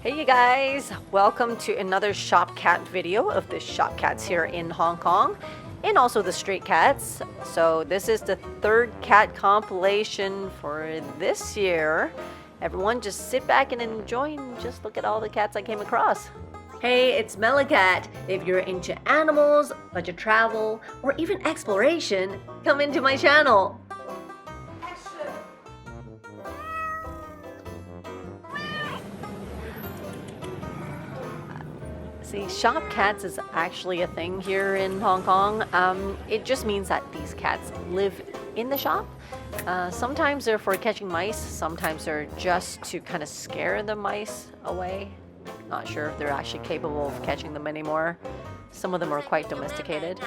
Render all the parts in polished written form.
Hey you guys, welcome to another shop cat video of the shop cats here in Hong Kong and also the street cats. So this is the third cat compilation for this year. Everyone just sit back and enjoy and just look at all the cats I came across. Hey, it's MeloCat. If you're into animals, budget travel, or even exploration, come into my channel. See, shop cats is actually a thing here in Hong Kong. It just means that these cats live in the shop. Sometimes they're for catching mice, sometimes they're just to kind of scare the mice away. Not sure if they're actually capable of catching them anymore. Some of them are quite domesticated.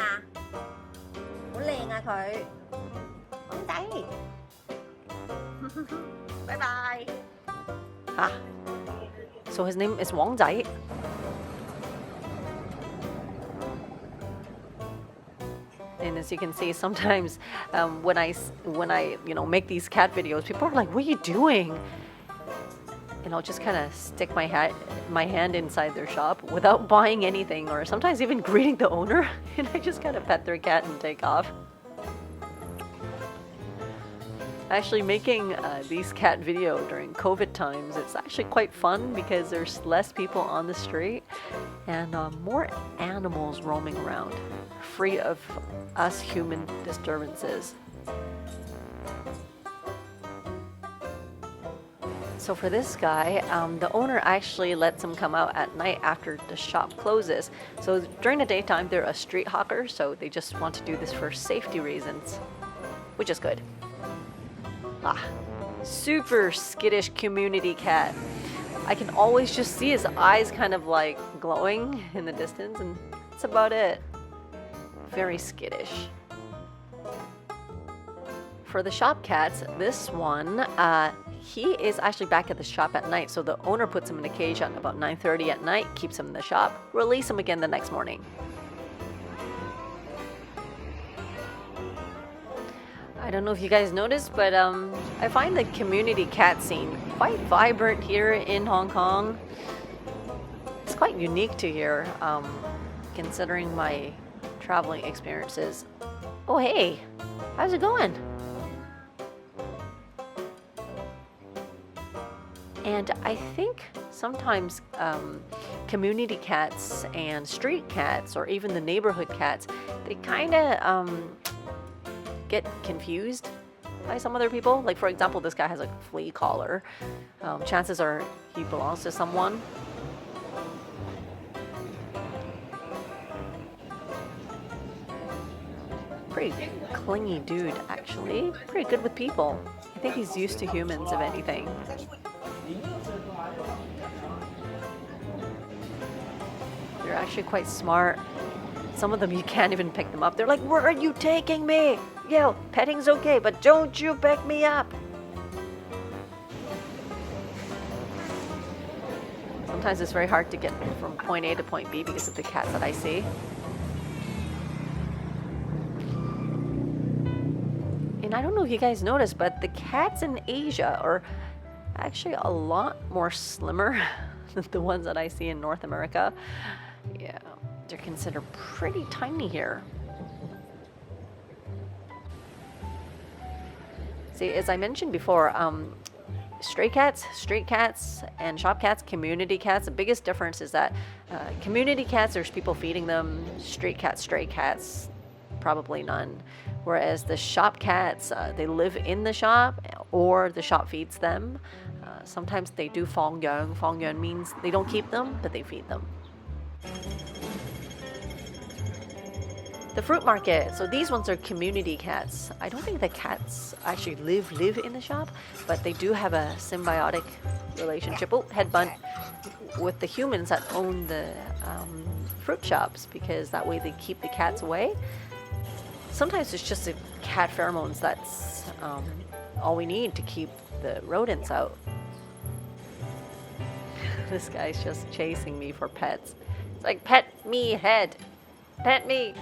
Bye-bye. Ah, so his name is Wang Zai. And as you can see, sometimes when I make these cat videos, people are like, "What are you doing?" And I'll just kind of stick my hand inside their shop without buying anything, or sometimes even greeting the owner, and I just kind of pet their cat and take off. Actually, making these cat videos during COVID times, it's actually quite fun because there's less people on the street and more animals roaming around, free of us human disturbances. So for this guy, the owner actually lets him come out at night after the shop closes. So during the daytime, they're a street hawker, so they just want to do this for safety reasons, which is good. Ah, super skittish community cat. I can always just see his eyes kind of like glowing in the distance, and that's about it. Very skittish. For the shop cats, this one, he is actually back at the shop at night, so the owner puts him in a cage at about 9:30 at night, keeps him in the shop, release him again the next morning. I don't know if you guys noticed, but I find the community cat scene quite vibrant here in Hong Kong. It's quite unique to here, considering my traveling experiences. Oh hey, how's it going? And I think sometimes community cats and street cats, or even the neighborhood cats, they kind of get confused by some other people. Like for example, this guy has a flea collar. Chances are he belongs to someone. Pretty clingy dude, actually. Pretty good with people. I think he's used to humans, if anything. They're actually quite smart. Some of them, you can't even pick them up. They're like, "Where are you taking me? Yo, petting's okay, but don't you pick me up." Sometimes it's very hard to get from point A to point B because of the cats that I see. And I don't know if you guys noticed, but the cats in Asia are actually a lot more slimmer than the ones that I see in North America. Yeah, they're considered pretty tiny here. See, as I mentioned before, street cats, and shop cats, community cats, the biggest difference is that community cats, there's people feeding them. Street cats, stray cats, probably none. Whereas the shop cats, they live in the shop or the shop feeds them. Sometimes they do fong yuan. Fong yuan means they don't keep them, but they feed them. The fruit market. So these ones are community cats. I don't think the cats actually live in the shop, but they do have a symbiotic relationship. Oh, head butt with the humans that own the fruit shops, because that way they keep the cats away. Sometimes it's just the cat pheromones that's all we need to keep the rodents out. This guy's just chasing me for pets. It's like, pet me, head. Pet me.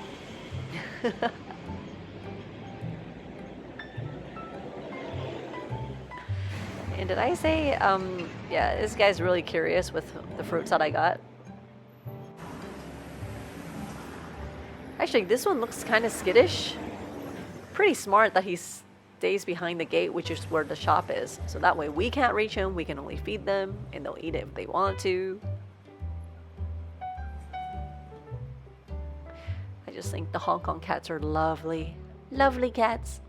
And did I say, yeah, this guy's really curious with the fruits that I got. Actually, this one looks kind of skittish. Pretty smart that he stays behind the gate, which is where the shop is. So that way we can't reach him, we can only feed them, and they'll eat it if they want to. I just think the Hong Kong cats are lovely. Lovely cats.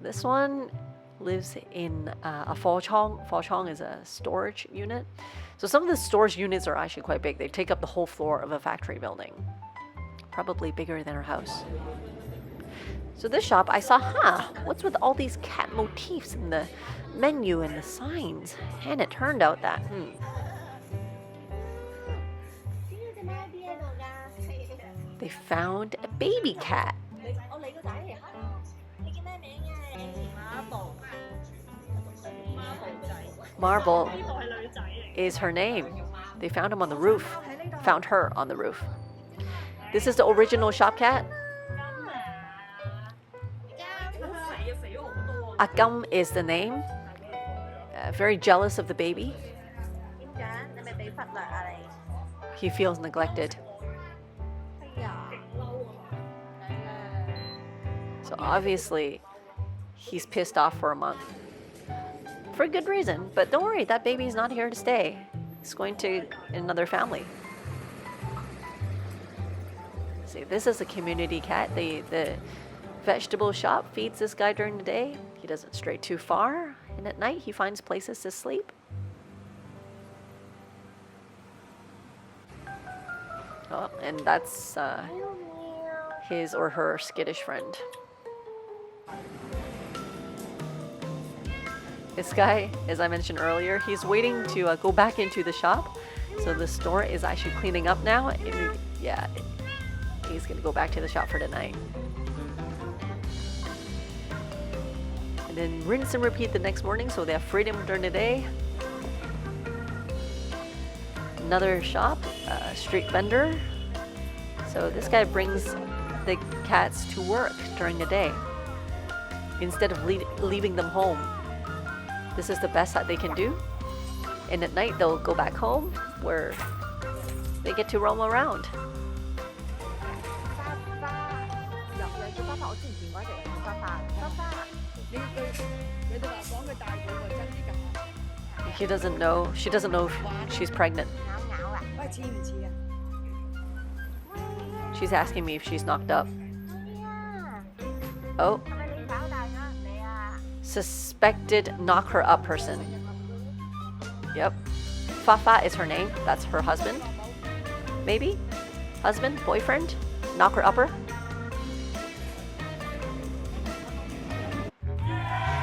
This one lives in a Fo Chong. Fo Chong is a storage unit. So some of the storage units are actually quite big. They take up the whole floor of a factory building. Probably bigger than our house. So this shop, I saw, what's with all these cat motifs in the menu and the signs? And it turned out that, they found a baby cat. Marble is her name. They found him on the roof. Found her on the roof. This is the original shop cat. Awww is the name. Very jealous of the baby. He feels neglected. So obviously, he's pissed off for a month. For a good reason, but don't worry, that baby's not here to stay. He's going to another family. See, this is a community cat. The vegetable shop feeds this guy during the day. He doesn't stray too far, and at night he finds places to sleep. Oh, and that's his or her skittish friend. This guy, as I mentioned earlier, he's waiting to go back into the shop. So the store is actually cleaning up now. And yeah, he's gonna go back to the shop for the night. And then rinse and repeat the next morning so they have freedom during the day. Another shop, street vendor. So this guy brings the cats to work during the day instead of leaving them home. This is the best that they can do. And at night they'll go back home where they get to roam around. He doesn't know, she doesn't know if she's pregnant. She's asking me if she's knocked up. Oh. Suspected knock her up person. Yep. Fafa is her name. That's her husband. Maybe? Husband? Boyfriend? Knock her upper?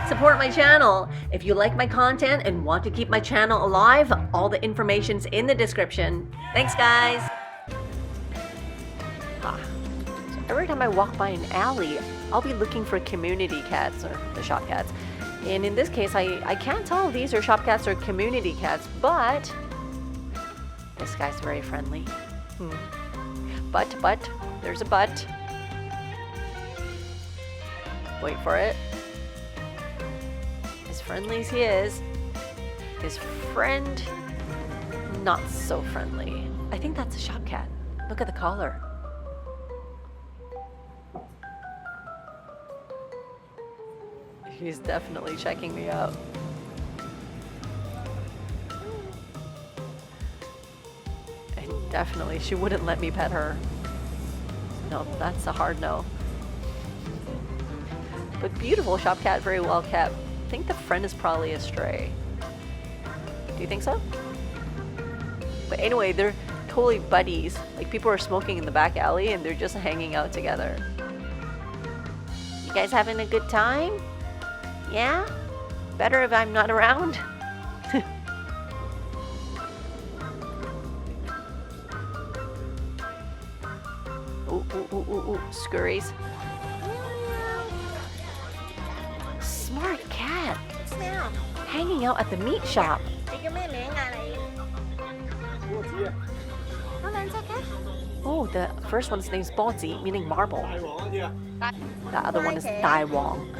Support my channel. If you like my content and want to keep my channel alive, all the information's in the description. Thanks, guys. So every time I walk by an alley, I'll be looking for community cats or the shop cats. And in this case, I can't tell if these are shop cats or community cats, but this guy's very friendly. But, there's a but. Wait for it. As friendly as he is, his friend, not so friendly. I think that's a shop cat. Look at the collar. He's definitely checking me out. And definitely, she wouldn't let me pet her. No, that's a hard no. But beautiful shop cat, very well kept. I think the friend is probably a stray. Do you think so? But anyway, they're totally buddies. Like, people are smoking in the back alley and they're just hanging out together. You guys having a good time? Yeah? Better if I'm not around? Ooh, scurries. Smart cat. Hanging out at the meat shop. Oh, the first one's name's Bozi, meaning marble. The other one is Dai Wong.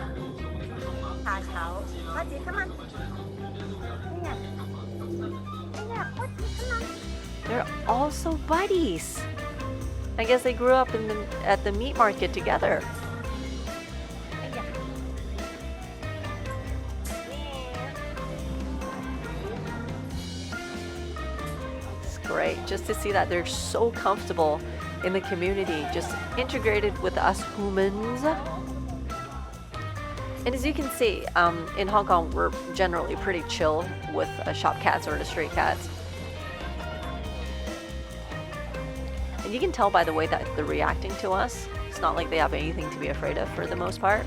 also buddies. I guess they grew up at the meat market together. It's great just to see that they're so comfortable in the community, just integrated with us humans. And as you can see, in Hong Kong, we're generally pretty chill with shop cats or the street cats. And you can tell by the way that they're reacting to us. It's not like they have anything to be afraid of for the most part.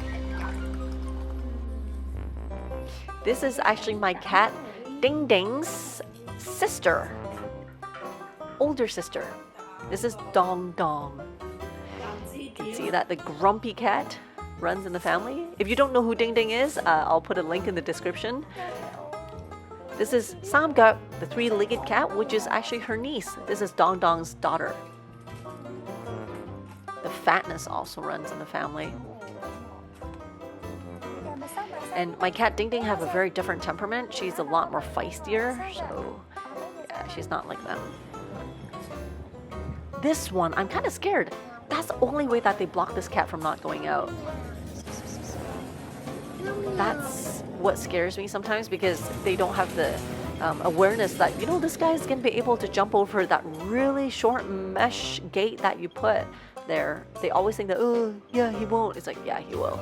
This is actually my cat Ding Ding's sister, older sister. This is Dong Dong. You can see that the grumpy cat runs in the family. If you don't know who Ding Ding is, I'll put a link in the description. This is Samguk, the three-legged cat, which is actually her niece. This is Dong Dong's daughter. The fatness also runs in the family. And my cat Ding Ding have a very different temperament. She's a lot more feistier, so yeah, she's not like them. This one, I'm kind of scared. That's the only way that they block this cat from not going out. That's what scares me sometimes, because they don't have the awareness that, you know, this guy's gonna be able to jump over that really short mesh gate that you put there. They always think that, oh, yeah, he won't. It's like, yeah, he will.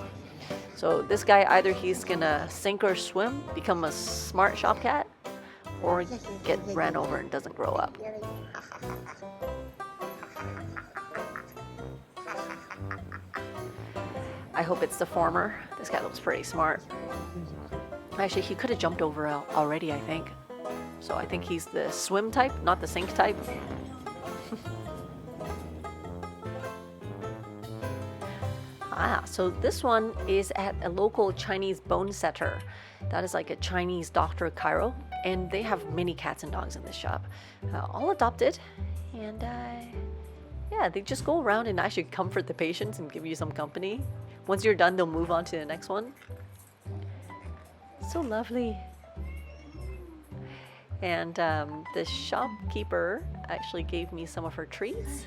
So this guy, either he's gonna sink or swim, become a smart shop cat, or get ran over and doesn't grow up. I hope it's the former. This guy looks pretty smart. Actually, he could have jumped over already, I think. So I think he's the swim type, not the sink type. So this one is at a local Chinese bone setter. That is like a Chinese doctor chiro, and they have many cats and dogs in this shop, all adopted. And yeah, they just go around and actually comfort the patients and give you some company. Once you're done, they'll move on to the next one. So lovely. And the shopkeeper actually gave me some of her treats.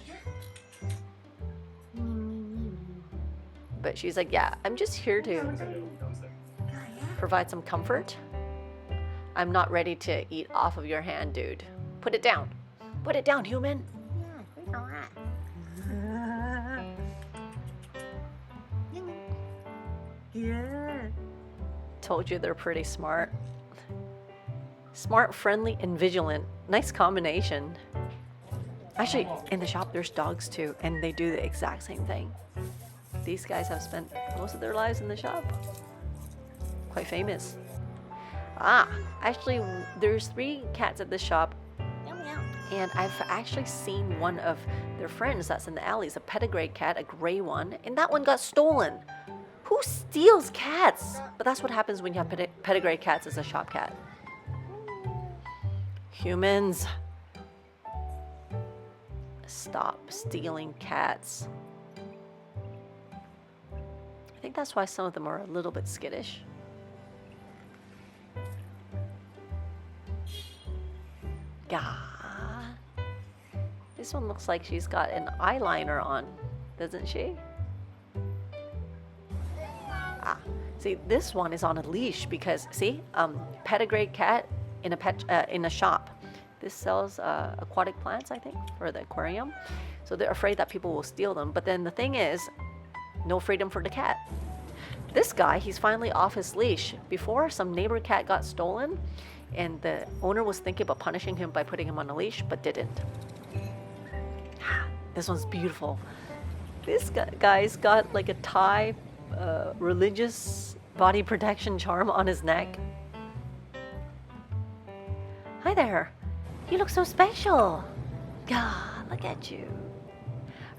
But she's like, yeah, I'm just here to provide some comfort. I'm not ready to eat off of your hand, dude. Put it down. Put it down, human. Yeah. Told you they're pretty smart. Smart, friendly, and vigilant. Nice combination. Actually, in the shop, there's dogs too, and they do the exact same thing. These guys have spent most of their lives in the shop. Quite famous. Actually, there's 3 cats at the shop, and I've actually seen one of their friends that's in the alleys, a pedigree cat, a gray one, and that one got stolen. Who steals cats? But that's what happens when you have pedigree cats as a shop cat. Humans, stop stealing cats. I think that's why some of them are a little bit skittish. Yeah. This one looks like she's got an eyeliner on, doesn't she? See, this one is on a leash because, see, pedigree cat in a shop. This sells aquatic plants, I think, or the aquarium. So they're afraid that people will steal them. But then the thing is, no freedom for the cat. This guy, he's finally off his leash. Before, some neighbor cat got stolen, and the owner was thinking about punishing him by putting him on a leash, but didn't. This one's beautiful. This guy's got like a Thai religious body protection charm on his neck. Hi there. You look so special. God, look at you.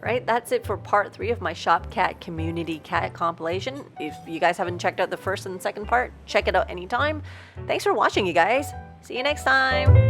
Right, that's it for part 3 of my Shop Cat Community Cat compilation. If you guys haven't checked out the first and second part, check it out anytime. Thanks for watching, you guys. See you next time.